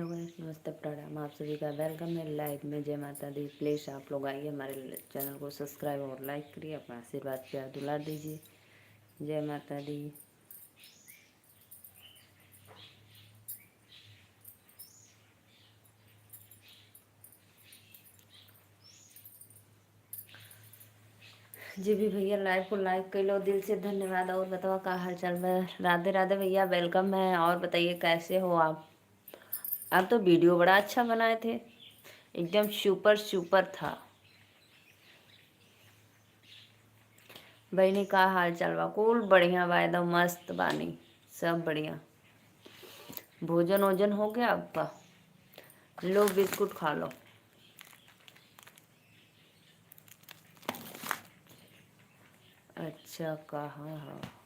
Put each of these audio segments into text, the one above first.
Hello guys, नमस्ते प्रणाम। आप सभी का वेलकम है लाइव में। जय माता दी। प्लीज़ आप लोग आइए, हमारे चैनल को सब्सक्राइब और लाइक करिए, अपना आशीर्वाद प्यार दुलार दीजिए। जय माता दी। जी भी भैया लाइव को लाइक कर लो, दिल से धन्यवाद। और बताओ क्या हाल चाल है। राधे राधे भैया, वेलकम है। और बताइए कैसे हो आप। आप तो वीडियो बड़ा अच्छा बनाए थे, एकदम सुपर सुपर था। बहनी का हाल चाल बा। कुल बढ़िया बा, एकदम मस्त बानी, सब बढ़िया। भोजन वोजन हो गया आपका? लो बिस्कुट खा लो। अच्छा, कहाँ है?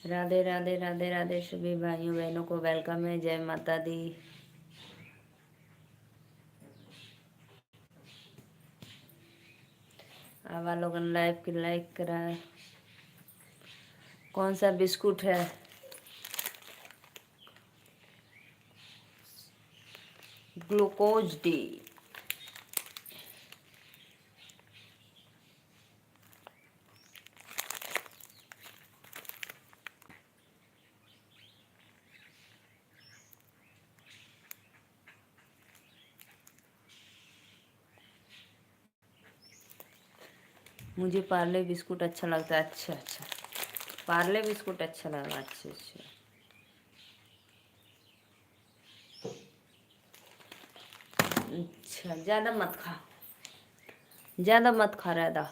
राधे राधे राधे राधे सभी भाइयों बहनों को वेलकम है। जय माता दी। आवा लोगन लाइव की लाइक करा है। कौन सा बिस्कुट है? Glucose D. मुझे पार्ले बिस्कुट अच्छा लगता है। अच्छा अच्छा, पार्ले बिस्कुट अच्छा लगा। अच्छा अच्छा। अच्छा, ज़्यादा मत खा, ज़्यादा मत खा। राधा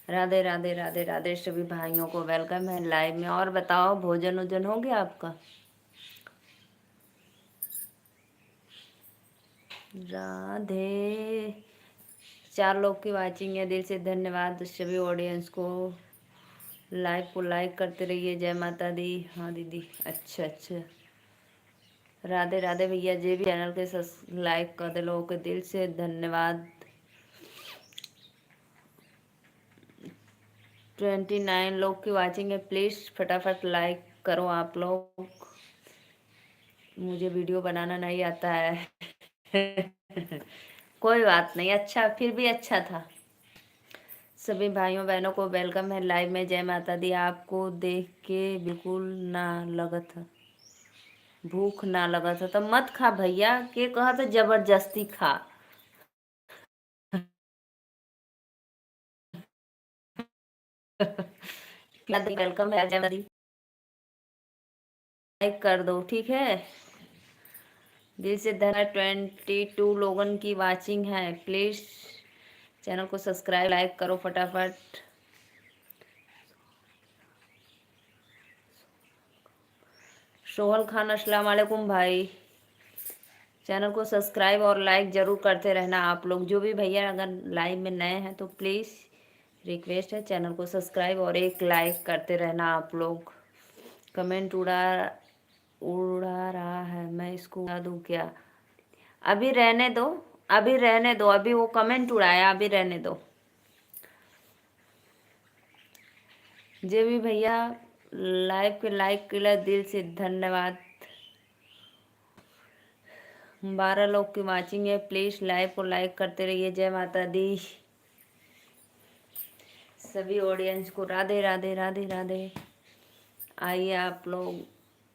राधे राधे राधे राधे सभी भाइयों को वेलकम है लाइव में। और बताओ, भोजन वोजन हो गया आपका? राधे। 4 लोग की वाचिंग है, दिल से धन्यवाद सभी ऑडियंस को। लाइव को लाइक करते रहिए। जय माता दी। हाँ दीदी, अच्छा अच्छा। राधे राधे भैया, जे भी चैनल के लाइक कर दे लोगों के दिल से धन्यवाद। 29 लोग की वाचिंग है, प्लीज़ फटाफट लाइक करो आप लोग। मुझे वीडियो बनाना नहीं आता है। कोई बात नहीं, अच्छा फिर भी अच्छा था। सभी भाइयों बहनों को वेलकम है लाइव में। जय माता दी। आपको देख के बिल्कुल ना लगा था, भूख ना लगा था तो मत खा भैया। के कहा तो जबरदस्ती खा। वेलकम है। जय माता दी। लाइक कर दो, ठीक है। दिल से धन्यवाद। 22 लोगन की वाचिंग है, प्लीज चैनल को सब्सक्राइब लाइक करो फटाफट। सोहल खान, अस्सलाम वालेकुम भाई। चैनल को सब्सक्राइब और लाइक ज़रूर करते रहना आप लोग। जो भी भैया अगर लाइव में नए हैं तो प्लीज़ रिक्वेस्ट है, चैनल को सब्सक्राइब और एक लाइक करते रहना आप लोग। कमेंट उड़ा उड़ा रहा है, मैं इसको उड़ा दूँ क्या? अभी रहने दो, अभी रहने दो। अभी वो कमेंट उड़ाया, अभी रहने दो। जे भी भैया लाइव के लाइक के लिए दिल से धन्यवाद। 12 लोग की वाचिंग है, प्लीज़ लाइव को लाइक करते रहिए। जय माता दी। सभी ऑडियंस को राधे राधे राधे राधे। आइए आप लोग।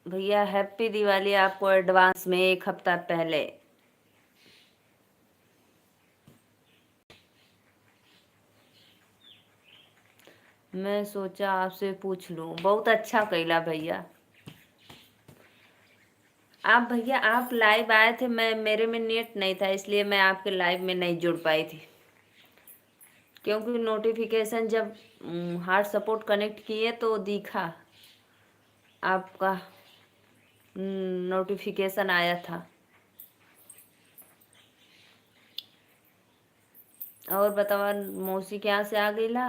भैया हैप्पी दिवाली आपको एडवांस में, 1 हफ्ता पहले। मैं सोचा आपसे पूछ लूँ। बहुत अच्छा कैला भैया। आप भैया आप लाइव आए थे, मैं मेरे में नेट नहीं था, इसलिए मैं आपके लाइव में नहीं जुड़ पाई थी। क्योंकि नोटिफिकेशन जब हार्ट सपोर्ट कनेक्ट किए तो दिखा आपका नोटिफिकेशन आया था। और बतावा, मौसी के यहाँ से आ गई ला?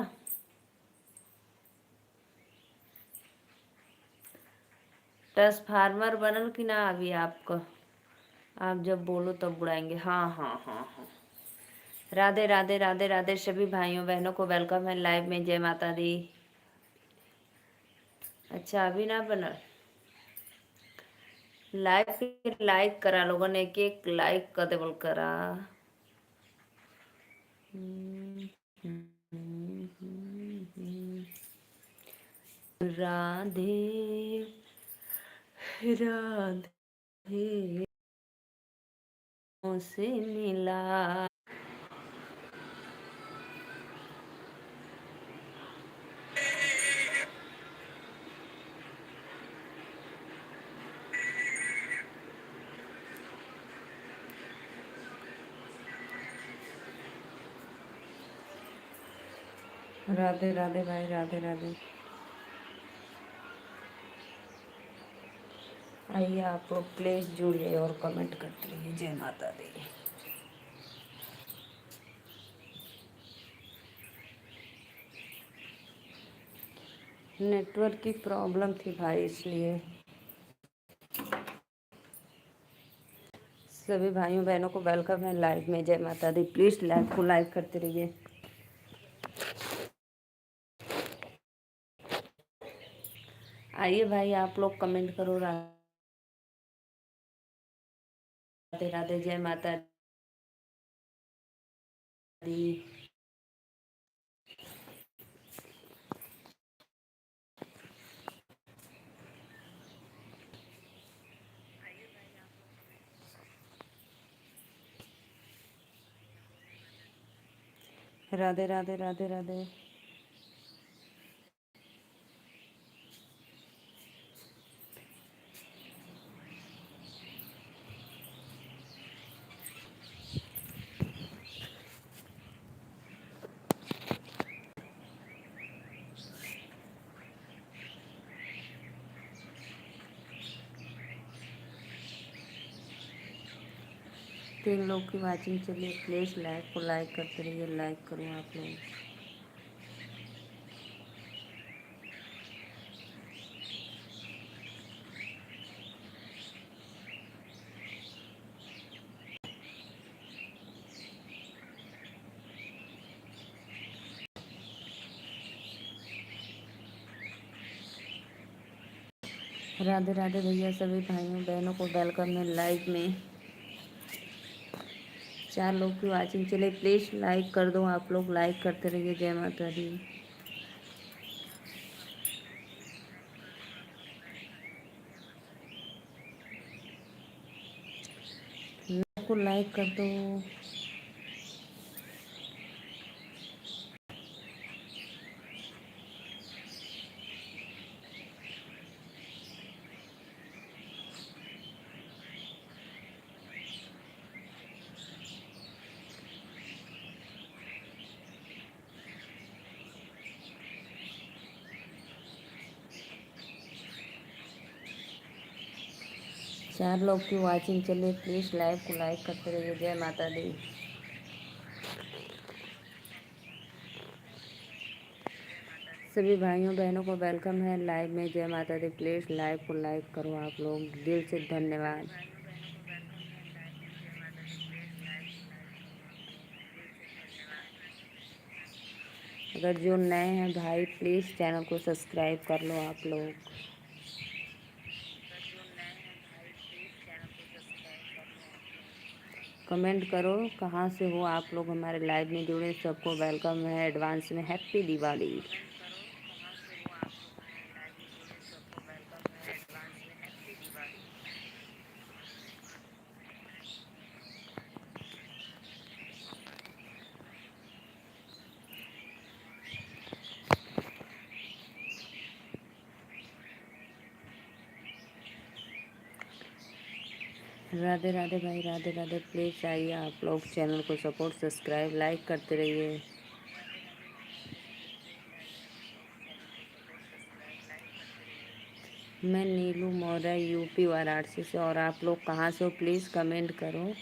ट्रांसफार्मर बनल कि ना अभी आपका? आप जब बोलो तब बुलाएंगे। हाँ हाँ हाँ हाँ। राधे राधे राधे राधे सभी भाइयों बहनों को वेलकम है लाइव में। जय माता दी। अच्छा अभी ना बना लाइव पे लाइक करा लोगों ने, एक एक लाइक कदे बोल करा। राधे राधे से मिला। राधे राधे भाई, राधे राधे। आइए आप लोग प्लीज जुड़िए और कमेंट करते रहिए। जय माता दी। नेटवर्क की प्रॉब्लम थी भाई, इसलिए। सभी भाइयों बहनों को वेलकम है लाइव में। जय माता दी। प्लीज लाइव को लाइक करते रहिए। आइए भाई आप लोग कमेंट करो। राधे राधे, जय माता दी। राधे राधे राधे राधे। तीन लोग की वाचिंग चलिए, प्लीज लाइक को लाइक करते रहिए। लाइक करो आप लोग। राधे राधे भैया, सभी भाइयों बहनों को वेलकम है लाइव में। 4 लोग की वाचिंग चले, प्लीज लाइक कर दो आप लोग। लाइक करते रहिए। जय माता दी। लाइक को लाइक कर दो। 4 लोग की वाचिंग चले, प्लीज लाइव को लाइक करते रहिए। जय माता दी। सभी भाइयों बहनों को वेलकम है लाइव में। जय माता दी। प्लीज लाइव को लाइक करो आप लोग। दिल से धन्यवाद। अगर जो नए हैं भाई, प्लीज चैनल को सब्सक्राइब कर लो आप लोग। कमेंट करो कहाँ से हो आप लोग हमारे लाइव में जुड़े। सबको वेलकम है एडवांस में। हैप्पी दिवाली। 'राधे राधे' भाई, राधे राधे। प्लीज़ आइए आप लोग चैनल को सपोर्ट, सब्सक्राइब, लाइक करते रहिए। मैं नीलू मौर्य, यूपी वाराणसी से। और आप लोग कहाँ से हो प्लीज़ कमेंट करो।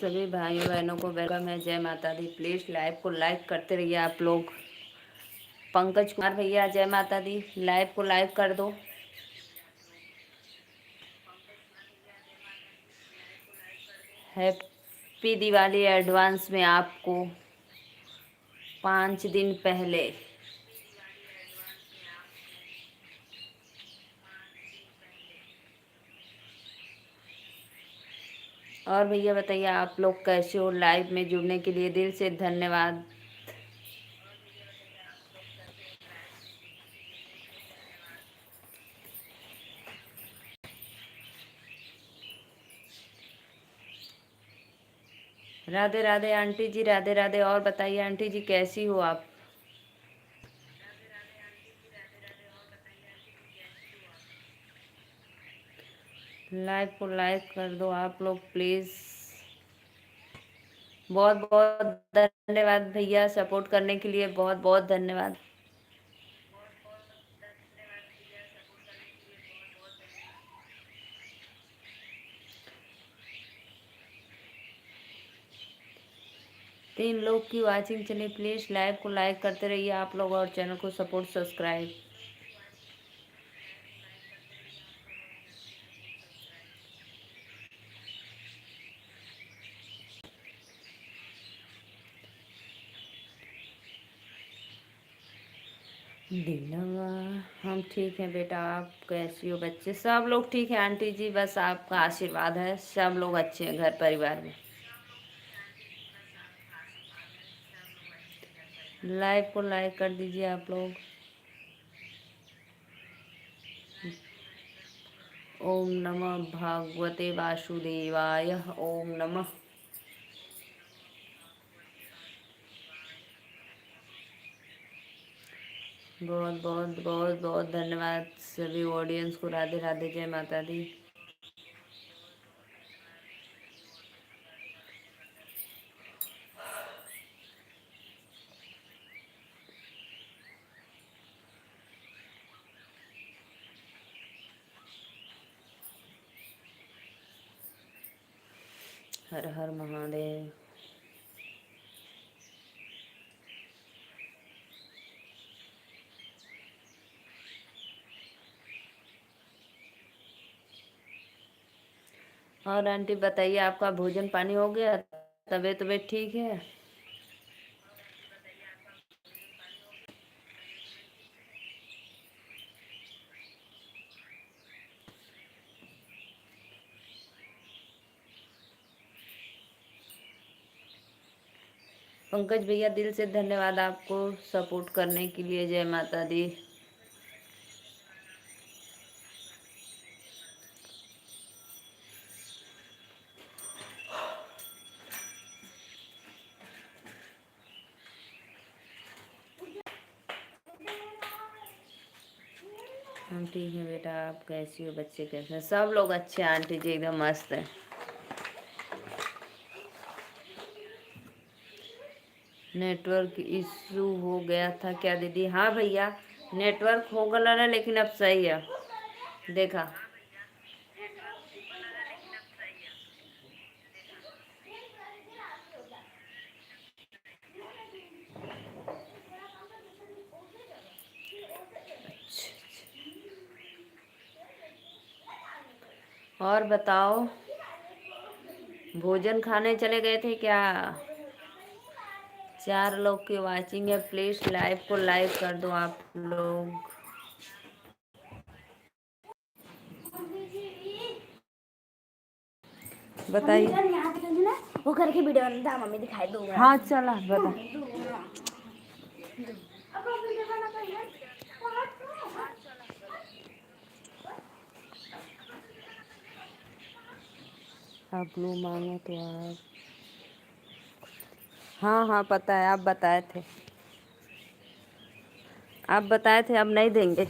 सभी भाइयों बहनों को वेलकम है। जय माता दी। प्लीज़ लाइव को लाइक करते रहिए आप लोग। पंकज कुमार भैया जय माता दी, लाइव को लाइक कर दो। हैप्पी दिवाली एडवांस में आपको 5 दिन पहले। और भैया बताइए आप लोग कैसे हो। लाइव में जुड़ने के लिए दिल से धन्यवाद। राधे राधे आंटी जी, राधे राधे। और बताइए आंटी जी कैसी हो आप। लाइव को लाइक कर दो आप लोग प्लीज़। बहुत बहुत धन्यवाद भैया, सपोर्ट करने के लिए बहुत बहुत धन्यवाद। तीन लोग की वाचिंग चलिए, प्लीज़ लाइव को लाइक करते रहिए आप लोग और चैनल को सपोर्ट सब्सक्राइब। दिलवा हम ठीक हैं बेटा, आप कैसी हो। बच्चे सब लोग ठीक है आंटी जी, बस आपका आशीर्वाद है। सब लोग अच्छे हैं घर परिवार में। लाइव को लाइक कर दीजिए आप लोग। ओम नमः भगवते वासुदेवाय। ओम नमः। बहुत बहुत बहुत बहुत धन्यवाद सभी ऑडियंस को। राधे राधे, जय माता दी। हर हर महादेव। और आंटी बताइए आपका भोजन पानी हो गया, तबीयत तबीयत ठीक है। पंकज भैया दिल से धन्यवाद आपको सपोर्ट करने के लिए। जय माता दी। हम ठीक है बेटा, आप कैसी हो। बच्चे कैसे हैं। सब लोग अच्छे हैं आंटी जी, एकदम मस्त है। नेटवर्क इशू हो गया था क्या दीदी। हाँ भैया नेटवर्क हो गया ना, लेकिन अब सही है। देखा। और बताओ, भोजन खाने चले गए थे क्या। 4 लोग की वाचिंग है, प्लीज लाइव को लाइक कर दो आप लोग। बताइए। वो करके वीडियो मम्मी दिखाई दो। हाँ चला बता। आप लोग मांगो तो आप। हाँ हाँ पता है, आप बताए थे। आप बताए थे अब नहीं देंगे।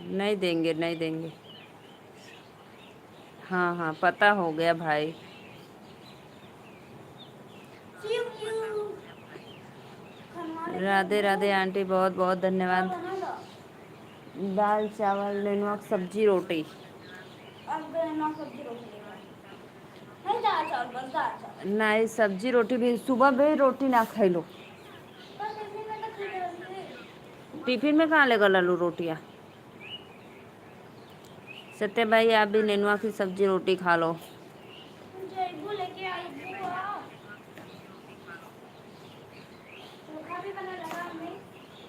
नहीं देंगे नहीं देंगे। हाँ हाँ पता हो गया भाई। राधे राधे आंटी, बहुत बहुत धन्यवाद। दाल चावल नेनुआ की सब्जी रोटी। अब ना सब्जी रोटी लेना नहीं, दाल चावल, बस दाल चावल। नहीं सब्जी रोटी भी सुबह भी रोटी ना खैलो। पर टिफिन में तो खाते रहते। टिफिन में कहाँ लेकर लालू रोटियाँ। सत्य भाई आप भी नेनुआ की सब्जी रोटी खा लो। जयबू लेके आई बुआ, चोखा भी बना लगा हमें।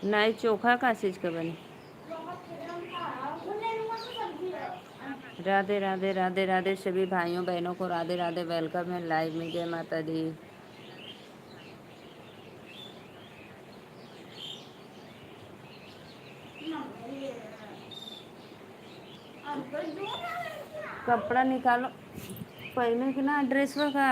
नहीं चोखा का चीज़ का बनी। बहुत खत्म था वो, नेनुआ की सब्जी है। राधे राधे राधे राधे सभी भाइयों बहनों को राधे राधे। वेलकम है लाइव में। जय माता दी। कपड़ा निकालो पहले के ना ड्रेस का।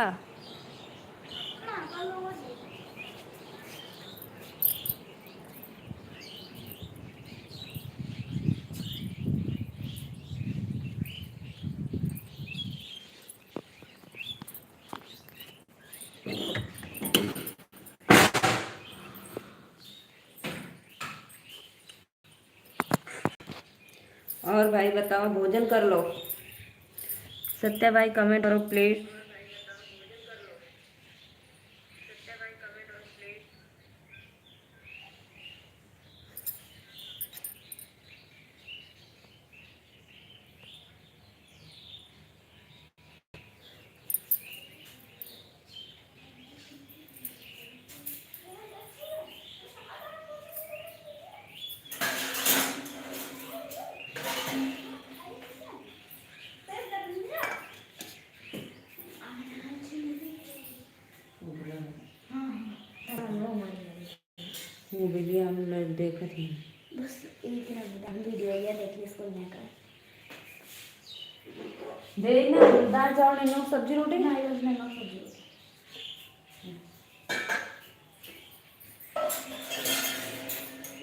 और भाई बताओ भोजन कर लो। सत्या भाई कमेंट करो प्लीज। वो वीडियो हम लोग देखा थी। बस एक वीडियो या देख ली इसको नहीं कर। देखना दाल चावल नेनुआ सब्जी रोटी नहीं उसमें ना सब्जी।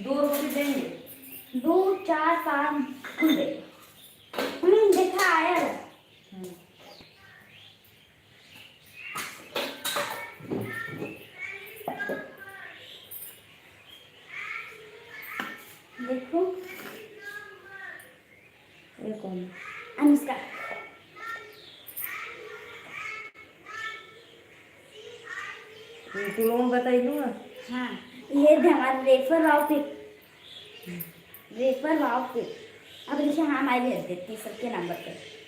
2 रोटी देंगे। 2 4 5 खुले। देखा आया है। देखो ये कौन अनुष्का। तू लोगों बताई दूँगा। हाँ ये हमारे रेफर वाव पे, रेफर वाव पे। अब देखिए हाँ मैं भेज देती सबके नंबर पे।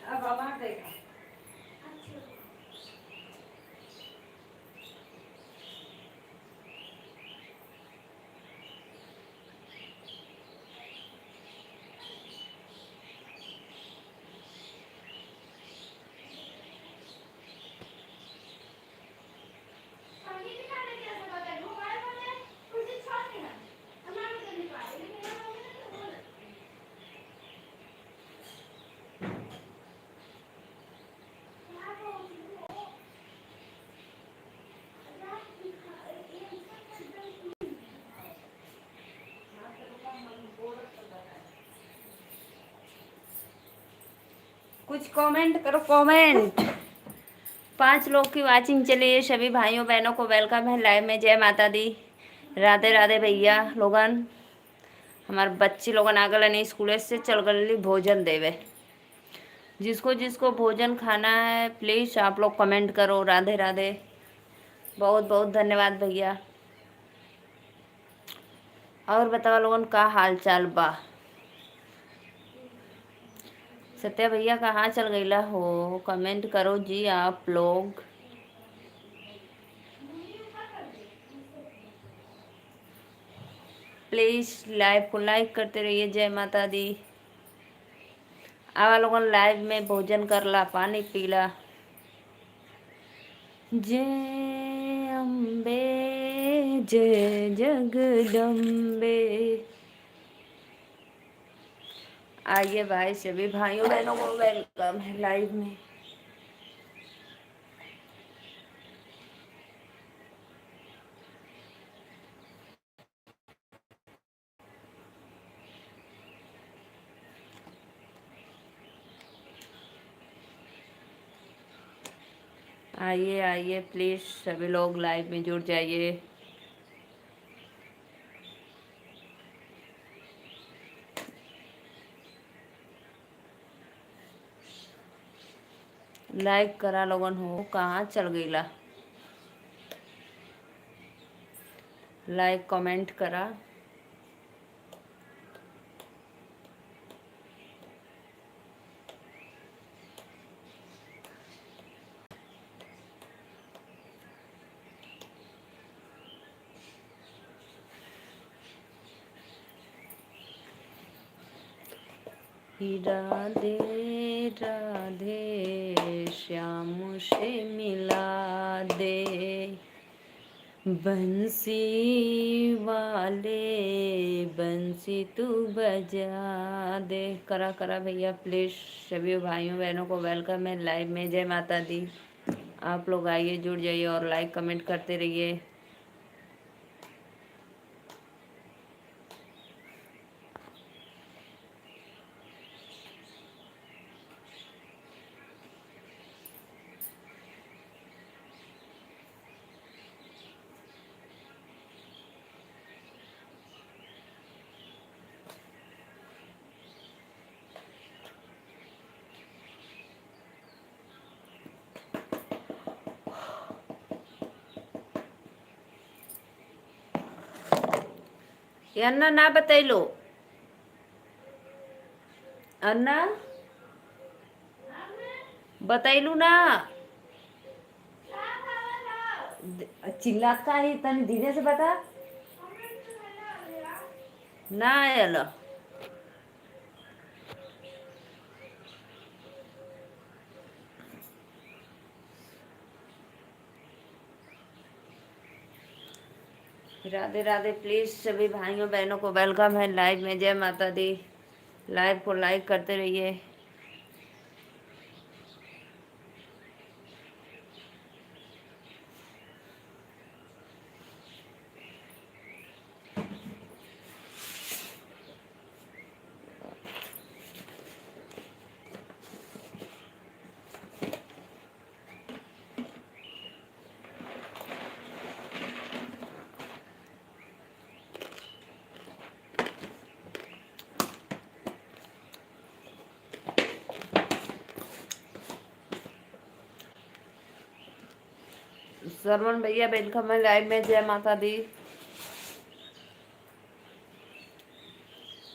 अब आवाज देखा। कुछ कमेंट करो कमेंट। 5 लोग की वाचिंग चलिए। सभी भाइयों बहनों को वेलकम है लाइव में। जय माता दी। राधे राधे भैया लोगन। हमारे बच्ची लोगन आ गए स्कूल से चल गए भोजन देवे। जिसको जिसको भोजन खाना है प्लीज़ आप लोग कमेंट करो। राधे राधे। बहुत बहुत धन्यवाद भैया। और बताओ लोगन का हाल चाल बा। सत्या भैया कहाँ चल गईला हो कमेंट करो जी आप लोग। प्लीज़ लाइव को लाइक करते रहिए। जय माता दी। आवा लोगन लाइव में भोजन करला, पानी पीला। जय अम्बे जय जगदम्बे। आइए भाई, सभी भाइयों बहनों को वेलकम है लाइव में। आइए आइए प्लीज़, सभी लोग लाइव में जुड़ जाइए। लाइक करा लोगन हो, कहाँ चल गईला? लाइक कमेंट करा। राधे राधे श्याम से मिला दे, बंसी वाले बंसी तू बजा दे। करा करा भैया प्लीज़, सभी भाइयों बहनों को वेलकम है लाइव में। जय माता दी। आप लोग आइए, जुड़ जाइए और लाइक कमेंट करते रहिए। ये अन्ना ना बतैलो, अन्ना बतैलू ना। चिल्लात का ही, तनी धीरे से बता ना। आयल राधे राधे। प्लीज़ सभी भाइयों बहनों को वेलकम है लाइव में। जय माता दी। लाइव को लाइक करते रहिए। सरवण भैया वेलकम है लाइव में। जय माता दी।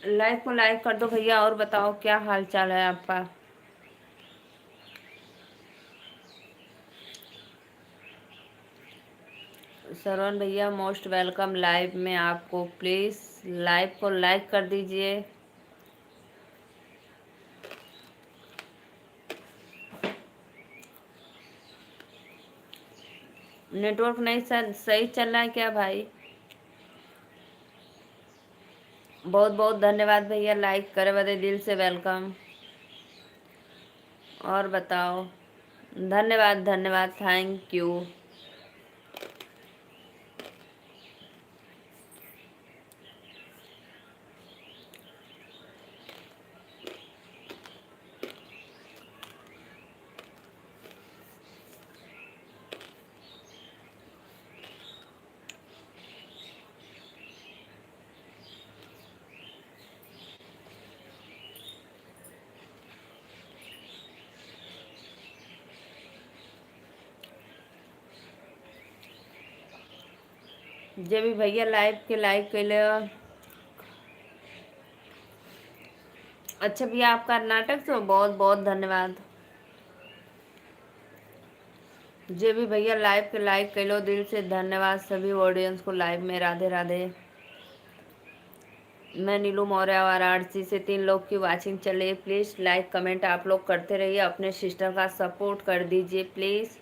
लाइव को लाइक कर दो भैया, और बताओ क्या हाल चाल है आपका। सरवण भैया मोस्ट वेलकम लाइव में आपको। प्लीज़ लाइव को लाइक कर दीजिए। नेटवर्क नहीं सही चल रहा है क्या भाई? बहुत बहुत धन्यवाद भैया, लाइक करे बदे दिल से वेलकम। और बताओ, धन्यवाद धन्यवाद, थैंक यू। जब भी भैया लाइव के लाइक कैले। अच्छा भैया, आप कर्नाटक से हो? बहुत बहुत धन्यवाद। जे भी भैया लाइव के लाइक कैलो, दिल से धन्यवाद सभी ऑडियंस को लाइव में। राधे राधे। मैं नीलू मौर्य वाराणसी से 3 लोग की वाचिंग चल रही है। प्लीज़ लाइक कमेंट आप लोग करते रहिए, अपने सिस्टर का सपोर्ट कर दीजिए प्लीज़।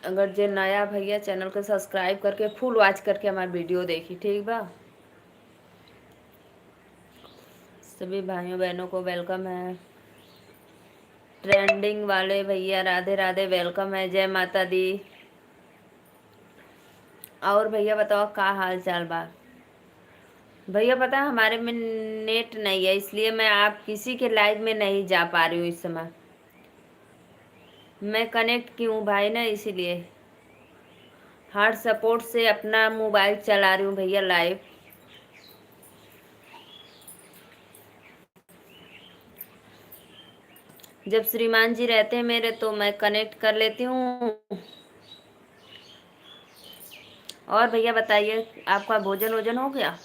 अगर जे नया भैया चैनल को सब्सक्राइब करके फुल वॉच करके हमारी वीडियो देखी, ठीक बा। सभी भाइयों बहनों को वेलकम है। ट्रेंडिंग वाले भैया राधे राधे, वेलकम है, जय माता दी। और भैया बताओ क्या हाल चाल बा। भैया पता है हमारे में नेट नहीं है, इसलिए मैं आप किसी के लाइव में नहीं जा पा रही हूँ इस समय। मैं कनेक्ट की हूँ भाई ना, इसीलिए हार्ड सपोर्ट से अपना मोबाइल चला रही हूँ भैया लाइव। जब श्रीमान जी रहते हैं मेरे तो मैं कनेक्ट कर लेती हूँ। और भैया बताइए आपका भोजन वोजन हो गया।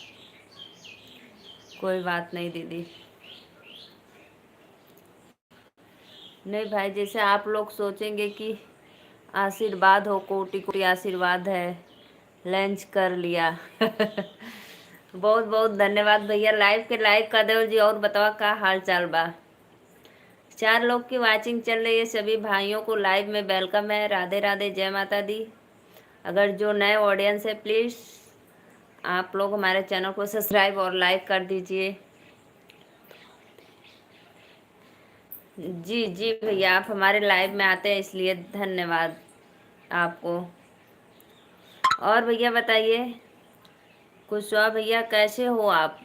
कोई बात नहीं दीदी। नहीं भाई, जैसे आप लोग सोचेंगे कि आशीर्वाद हो, कोटि कोटि आशीर्वाद है, लंच कर लिया। बहुत बहुत धन्यवाद भैया, लाइव के लाइक कर दो जी। और बताओ क्या हाल चाल बा। 4 लोग की वाचिंग चल रही है, सभी भाइयों को लाइव में वेलकम है, राधे राधे, जय माता दी। अगर जो नए ऑडियंस है प्लीज़ आप लोग हमारे चैनल को सब्सक्राइब और लाइक कर दीजिए। जी जी भैया, आप हमारे लाइव में आते हैं इसलिए धन्यवाद आपको। और भैया बताइए कुशवाहा भैया कैसे हो आप।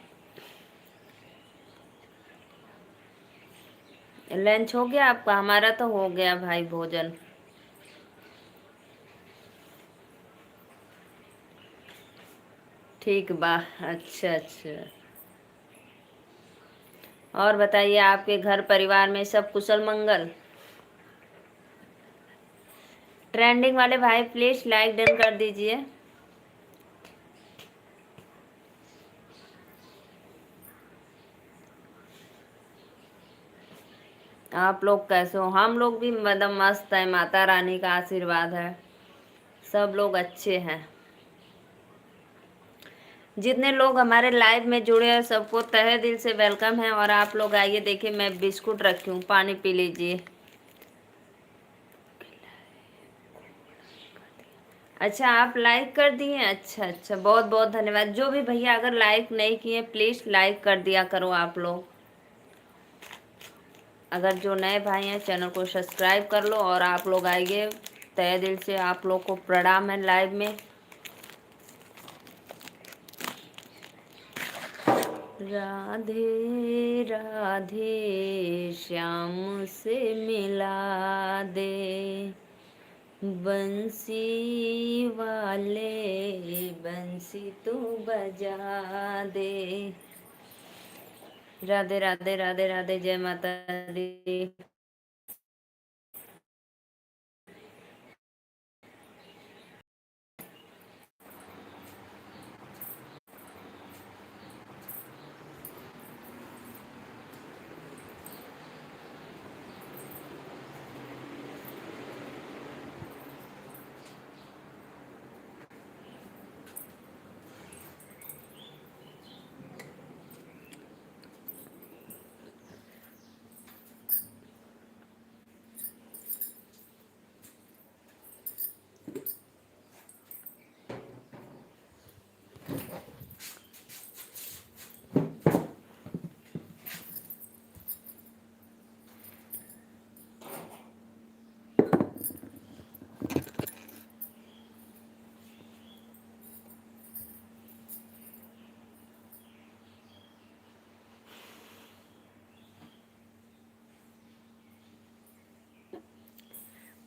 लंच हो गया आपका। हमारा तो हो गया भाई भोजन। ठीक बा। अच्छा अच्छा। और बताइए आपके घर परिवार में सब कुशल मंगल। ट्रेंडिंग वाले भाई प्लीज लाइक डन कर दीजिए। आप लोग कैसे हो। हम लोग भी मतलब मस्त है, माता रानी का आशीर्वाद है, सब लोग अच्छे हैं। जितने लोग हमारे लाइव में जुड़े हैं सबको तहे दिल से वेलकम है। और आप लोग आइए, देखिए मैं बिस्कुट रखी हूँ, पानी पी लीजिए। अच्छा आप लाइक कर दिए। अच्छा अच्छा, बहुत बहुत धन्यवाद। जो भी भैया अगर लाइक नहीं किए प्लीज़ लाइक कर दिया करो आप लोग। अगर जो नए भाई हैं चैनल को सब्सक्राइब कर लो। और आप लोग आइए, तहे दिल से आप लोग को प्रणाम है लाइव में। राधे राधे श्याम से मिला दे, बंसी वाले बंसी तू बजा दे। राधे राधे राधे राधे, जय माता दी।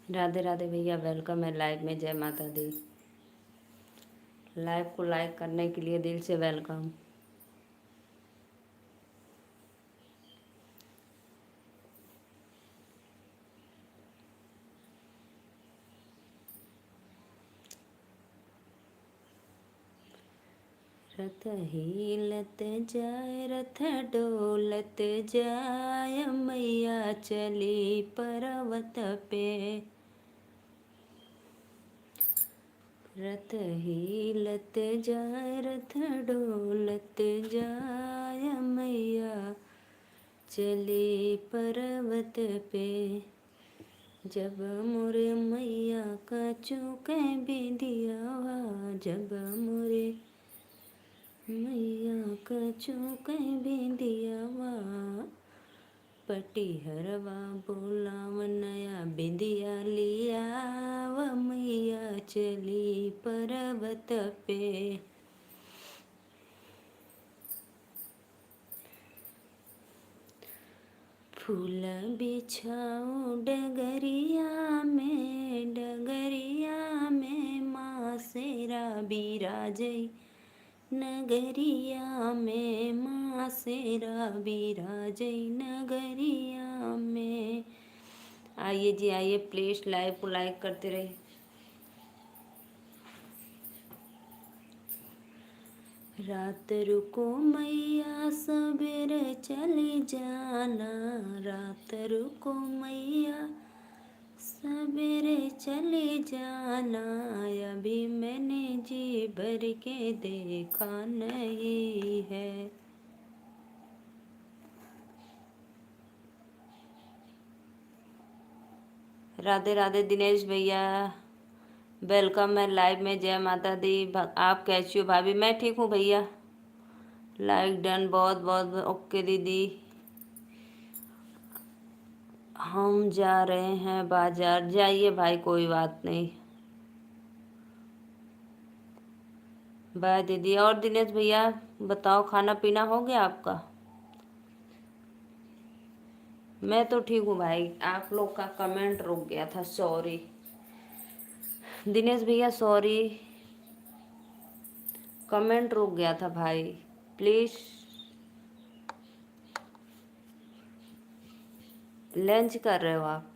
राधे राधे भैया, वेलकम है लाइव में, जय माता दी। लाइव को लाइक करने के लिए दिल से वेलकम। रथ हिलत जाए रथ डोलत जाए, मैया चली पर्वत पे। रथ हिलत जाए रथ डोलत जाय मैया चले पर्वत पे। जब मोरे मैया का चूके बिंदियावा, जब मोरे मैया का चूके बिंदियावा, पटिहरवा बोलाव नया बिंदिया लिया व मैया चली पर्वत पे। फूल बिछाओ डगरिया में माँ शेरा बिराजई, नगरिया में माँ शेरा बिराजई, नगरिया में। आइए जी आइए, प्लीज़ लाइव को लाइक करते रहिए। रात रुको मैया सवेरे चली जाना, रात रुको मैया सवेरे चली जाना, अभी मैंने जी भर के देखा नहीं है। राधे राधे दिनेश भैया, वेलकम है लाइव में। जय माता दी। आप कैसी हो भाभी? मैं ठीक हूँ भैया। लाइक डन, बहुत बहुत ओके दीदी। हम जा रहे हैं बाजार। जाइए भाई, कोई बात नहीं। बाय दीदी। और दिनेश भैया बताओ, खाना पीना हो गया आपका? मैं तो ठीक हूँ भाई। आप लोग का कमेंट रुक गया था, सॉरी दिनेश भैया, सॉरी कमेंट रुक गया था भाई, प्लीज़। लंच कर रहे हो आप?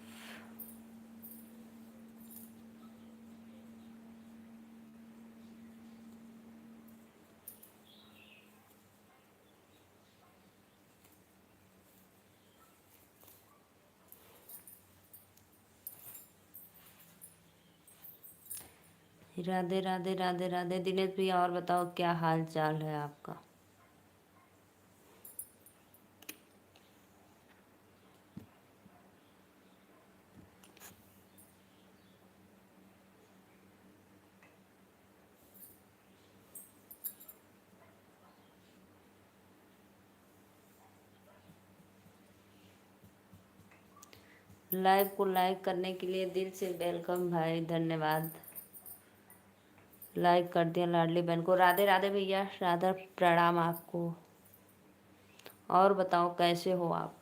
राधे राधे राधे राधे दिनेश भैया। और बताओ क्या हाल चाल है आपका? लाइव को लाइक करने के लिए दिल से वेलकम भाई, धन्यवाद। लाइक कर दिया लाडली बहन को। राधे राधे भैया, राधा प्रणाम आपको। और बताओ कैसे हो आप?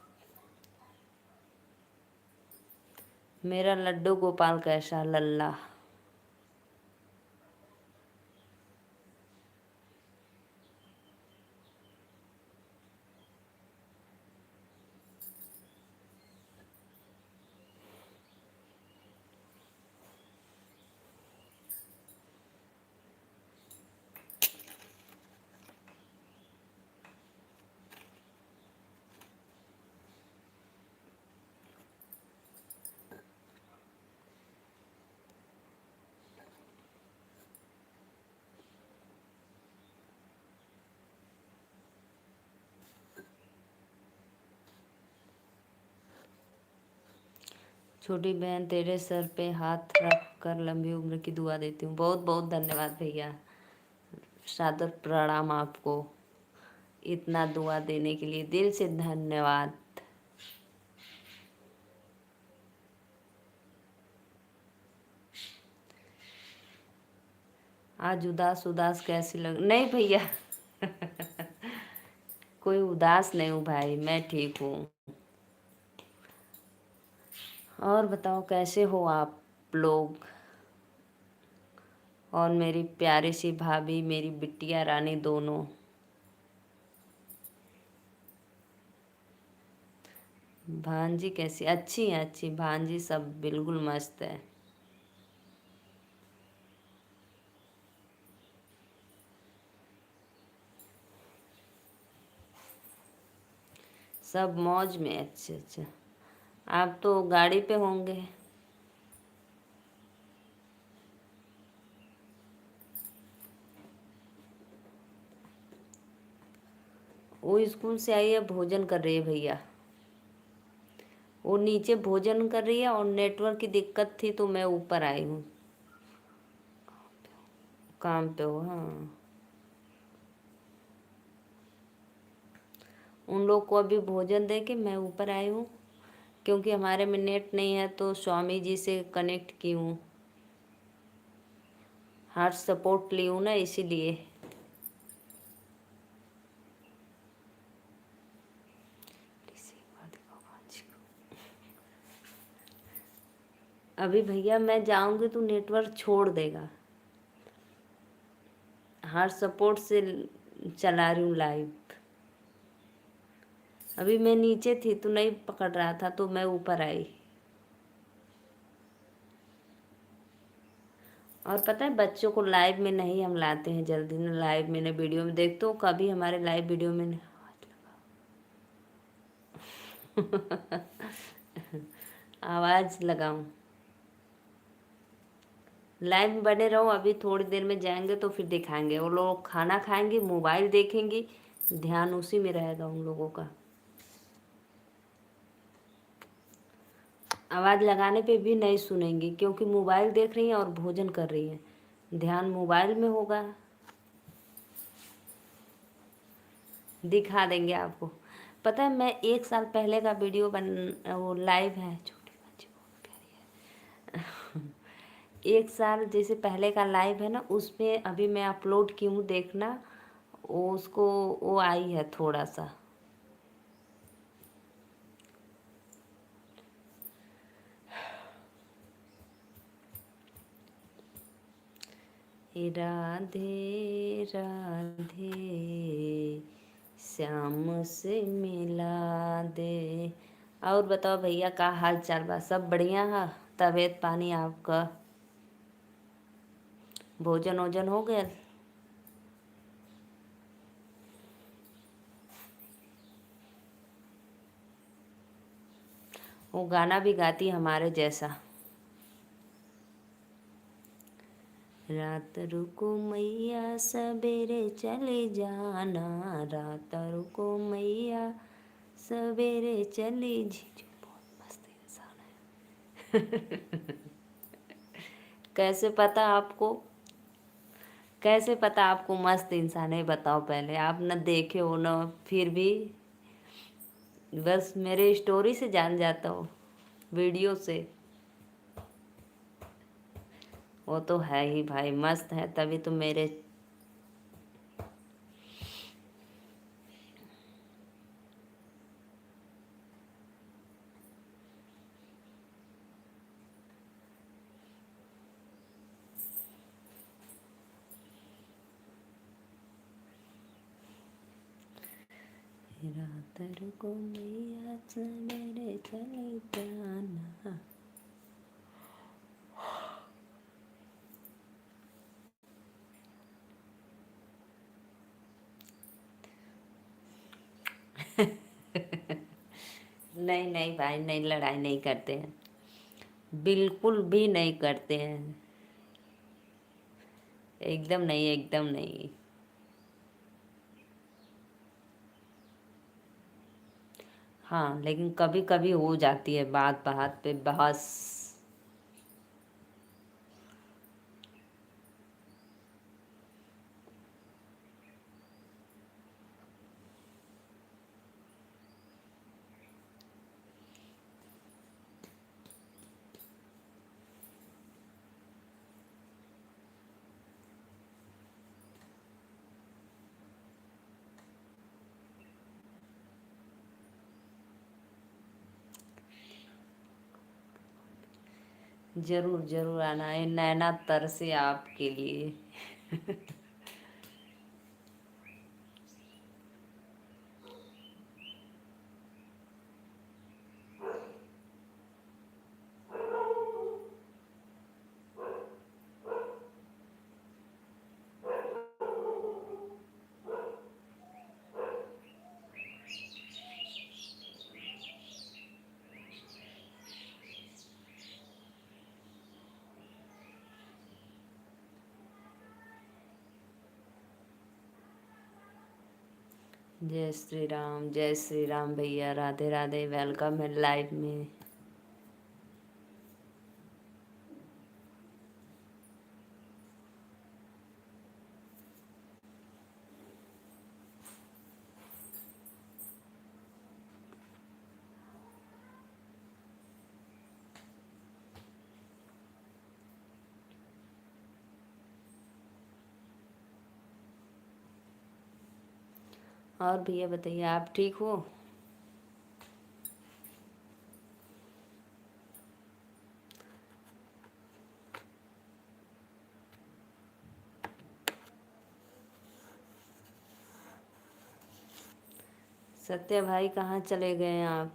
मेरा लड्डू गोपाल कैसा लल्ला? छोटी बहन तेरे सर पे हाथ रख कर लंबी उम्र की दुआ देती हूँ। बहुत बहुत धन्यवाद भैया, सादर प्रणाम आपको। इतना दुआ देने के लिए दिल से धन्यवाद। आज उदास उदास कैसी लग? नहीं भैया कोई उदास नहीं हूँ भाई, मैं ठीक हूँ। और बताओ कैसे हो आप लोग? और मेरी प्यारी सी भाभी, मेरी बिटिया रानी दोनों। भांजी कैसी? अच्छी है, अच्छी भांजी, सब बिल्कुल मस्त है। सब मौज में। अच्छा अच्छा, आप तो गाड़ी पे होंगे। वो स्कूल से आई है, भोजन कर रही है भैया। वो नीचे भोजन कर रही है और नेटवर्क की दिक्कत थी तो मैं ऊपर आई हूँ। काम पे हो? हाँ, उन लोग को अभी भोजन दे के मैं ऊपर आई हूँ, क्योंकि हमारे में नेट नहीं है तो स्वामी जी से कनेक्ट की हूँ, हार्ट सपोर्ट ली हूँ ना, इसीलिए। अभी भैया मैं जाऊंगी तो नेटवर्क छोड़ देगा। हार्ट सपोर्ट से चला रही हूँ लाइव। अभी मैं नीचे थी तो नहीं पकड़ रहा था तो मैं ऊपर आई। और पता है, बच्चों को लाइव में नहीं हम लाते हैं जल्दी ना। लाइव मैंने वीडियो में देखते हो, कभी हमारे लाइव वीडियो में नहीं। आवाज लगाऊं? लाइव में बने रहो, अभी थोड़ी देर में जाएंगे तो फिर दिखाएंगे। वो लोग खाना खाएंगे, मोबाइल देखेंगी, ध्यान उसी में रहेगा उन लोगों का। आवाज़ लगाने पे भी नहीं सुनेंगी, क्योंकि मोबाइल देख रही हैं और भोजन कर रही हैं, ध्यान मोबाइल में होगा। दिखा देंगे आपको। पता है, मैं 1 साल पहले का वीडियो वो लाइव है, छोटी बच्ची बहुत प्यारी है। 1 साल जैसे पहले का लाइव है ना, उसमें अभी मैं अपलोड की हूँ, देखना। वो उसको वो आई है थोड़ा सा। राधे राधे श्याम से मिला दे। और बताओ भैया, का हाल चाल बा? सब बढ़िया है? तबीयत पानी आपका? भोजन वोजन हो गया? वो गाना भी गाती हमारे जैसा। रात रुको मैया सवेरे चले जाना, रात रुको मैया सवेरे चले। जीजू बहुत मस्त इंसान है। कैसे पता आपको? कैसे पता आपको मस्त इंसान है? बताओ पहले। आप न देखे हो न, फिर भी बस मेरे स्टोरी से जान जाता हो, वीडियो से। वो तो है ही भाई, मस्त है, तभी तो मेरे। रात रुको मैया सवेरे चले जाना। नहीं नहीं भाई, नहीं, लड़ाई नहीं करते हैं, बिल्कुल भी नहीं करते हैं। एकदम नहीं, एकदम नहीं। हाँ, लेकिन कभी कभी हो जाती है बात बात पे बहस। जरूर जरूर आना है, नैना तरसे आपके लिए। जय श्री राम भैया, राधे राधे, वेलकम है लाइव में। और भैया बताइए, आप ठीक हो? सत्य भाई कहाँ चले गए आप?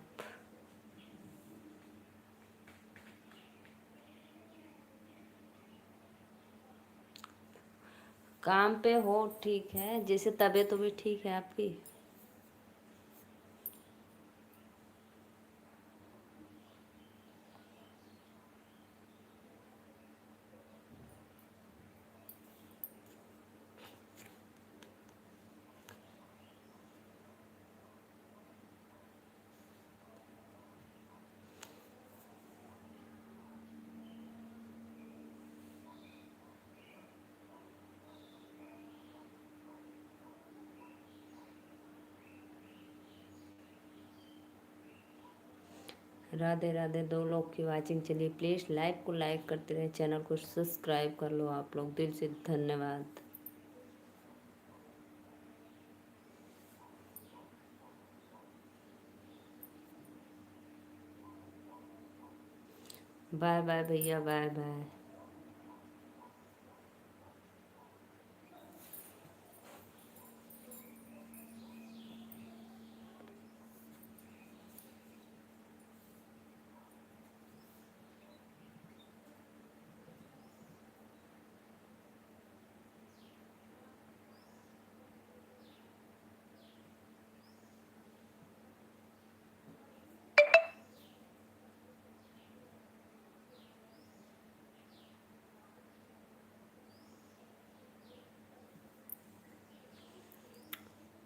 काम पे हो? ठीक है, जैसे तबीयत भी ठीक है आपकी? राधे राधे। 2 लोग की वाचिंग चलिए, प्लीज़ लाइव को लाइक करते रहे, चैनल को सब्सक्राइब कर लो आप लोग, दिल से धन्यवाद। बाय बाय भैया, बाय बाय।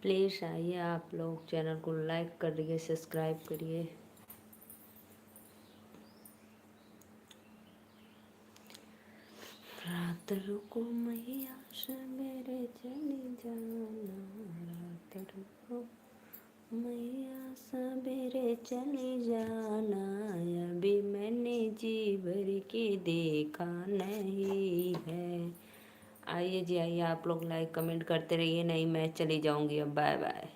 प्लीज़ आइए आप लोग, चैनल को लाइक करिए, सब्सक्राइब करिए। रात रुको मैया सवेरे चली जाना, रात रुको मैया सवेरे चली जाना, अभी मैंने जी भर के देखा नहीं है। आइए जी आइए, आप लोग लाइक कमेंट करते रहिए, नहीं मैं चली जाऊंगी अब, बाय बाय।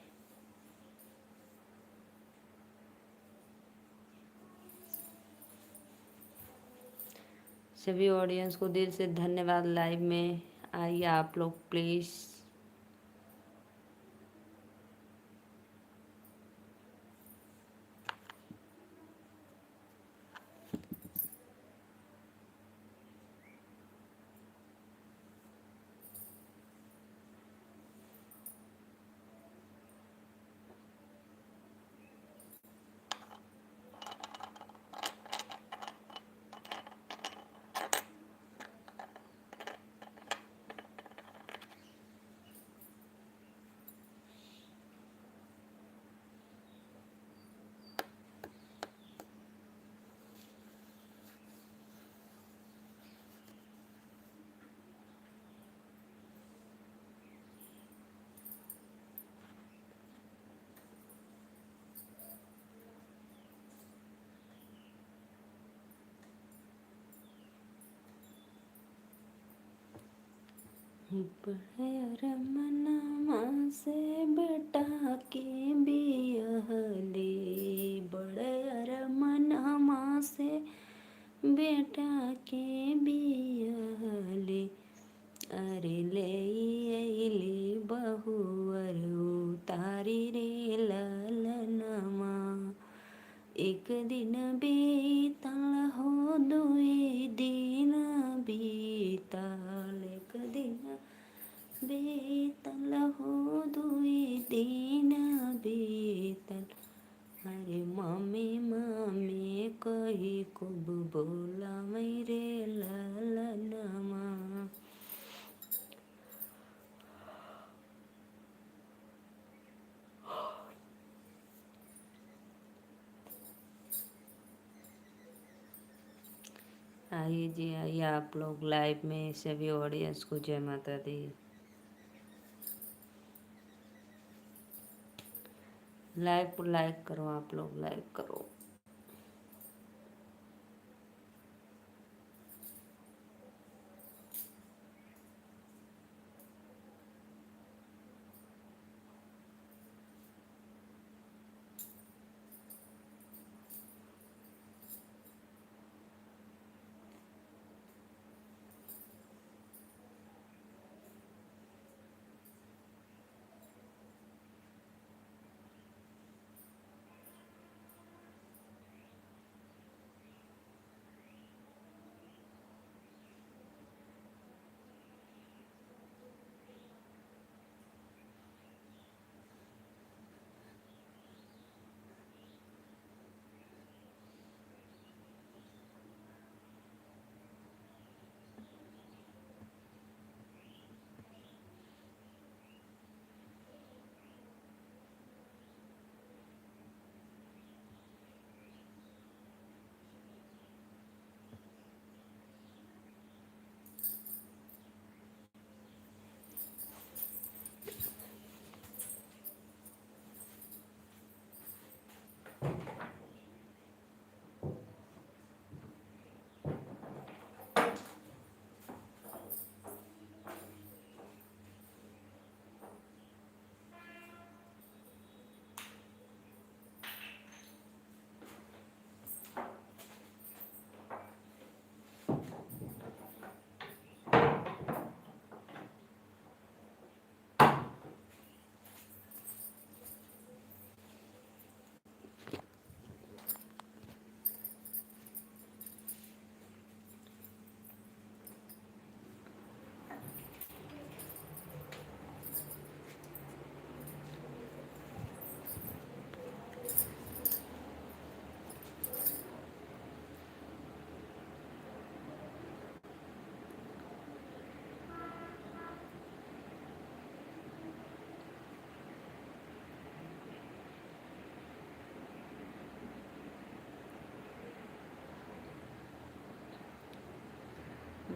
सभी ऑडियंस को दिल से धन्यवाद। लाइव में आइए आप लोग प्लीज़। बड़े मनमा से बेटा के बियहले, बड़े मनमा से बेटा के बियहले, अरे ले अइले बहुअर उतारी रे ललनमा, एक दिन बीतल हो दुई दिन बीतल, एक दिन बीतल हो दुई दिन बीतल, अरे मम्मी मम्मी कही खूब बोला मेरे ललनमा। आइए जी, आइए आप लोग लाइव में, सभी ऑडियंस को जय माता दी। लाइव को लाइक करो, आप लोग लाइक करो।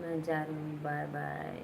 मैं जा रही हूँ, बाय बाय।